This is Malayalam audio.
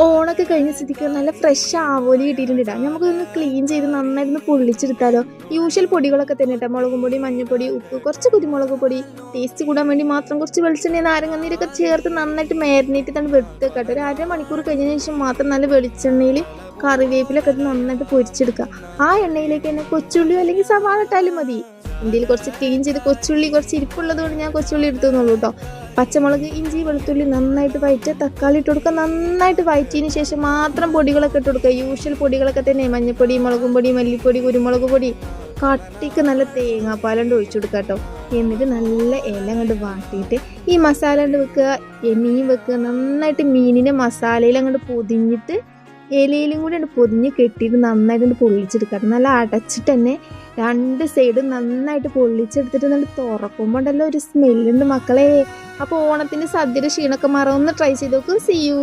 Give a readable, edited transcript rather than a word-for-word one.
ഓണൊക്കെ കഴിഞ്ഞ സ്ഥിതിക്ക് നല്ല ഫ്രഷ് ആവോലി കിട്ടിയിട്ടുണ്ട്. നമുക്കൊന്ന് ക്ലീൻ ചെയ്ത് നന്നായിട്ടൊന്ന് പൊള്ളിച്ചെടുത്താലോ. യൂഷ്വൽ പൊടികളൊക്കെ തന്നെ കേട്ടോ, മുളകും പൊടി, മഞ്ഞൾപ്പൊടി, ഉപ്പ്, കുറച്ച് കുരുമുളക് പൊടി, ടേസ്റ്റ് കൂടാൻ വേണ്ടി മാത്രം കുറച്ച് വെളിച്ചെണ്ണ, നാരങ്ങനീരൊക്കെ ചേർത്ത് നന്നായിട്ട് മാരിനേറ്റ് തന്നെ വെക്കുക കേട്ടോ. ഒരു അരമണിക്കൂർ കഴിഞ്ഞതിന് ശേഷം മാത്രം നല്ല വെളിച്ചെണ്ണയിൽ കറിവേപ്പിലൊക്കെ നന്നായിട്ട് പൊരിച്ചെടുക്കുക. ആ എണ്ണയിലേക്ക് തന്നെ കൊച്ചുള്ളിയോ അല്ലെങ്കിൽ സവാള ഇട്ടാലും മതി. ഇന്ത്യയിൽ കുറച്ച് ക്ലീൻ ചെയ്ത് കൊച്ചുള്ളി കുറച്ച് ഇരിപ്പുള്ളത് കൊണ്ട് ഞാൻ കൊച്ചുള്ളി എടുത്തുന്നുള്ളൂ കേട്ടോ. പച്ചമുളക്, ഇഞ്ചി, വെളുത്തുള്ളി നന്നായിട്ട് വഴറ്റുക. തക്കാളി ഇട്ട് കൊടുക്കുക. നന്നായിട്ട് വഴറ്റിയതിന് ശേഷം മാത്രം പൊടികളൊക്കെ ഇട്ട് കൊടുക്കുക. യൂഷ്വൽ പൊടികളൊക്കെ തന്നെ, മഞ്ഞൾപ്പൊടി, മുളകും പൊടി, മല്ലിപ്പൊടി, കുരുമുളക് പൊടി, കട്ടിക്ക് നല്ല തേങ്ങാപ്പാലുണ്ട് ഒഴിച്ചു കൊടുക്കുക കേട്ടോ. എന്നിട്ട് നല്ല ഇല അങ്ങോട്ട് വാട്ടിയിട്ട് ഈ മസാല കൊണ്ട് വെക്കുക. മീൻ വെക്കുക. നന്നായിട്ട് മീനിൻ്റെ മസാലയിൽ അങ്ങോട്ട് പൊതിഞ്ഞിട്ട് ഇലയിലും കൂടി പൊതിഞ്ഞ് കെട്ടിയിട്ട് നന്നായിട്ട് പൊള്ളിച്ചെടുക്കുക. നല്ല അടച്ചിട്ട് തന്നെ രണ്ട് സൈഡും നന്നായിട്ട് പൊള്ളിച്ചെടുത്തിട്ട് നല്ല തുറക്കുമ്പോൾ ഉണ്ടല്ലോ ഒരു സ്മെല്ലുണ്ട് മക്കളെ. അപ്പോൾ ഓണത്തിൻ്റെ സദ്യയുടെ ക്ഷീണമൊക്കെ മാറാം. ഒന്ന് ട്രൈ ചെയ്ത് നോക്കൂ. See U.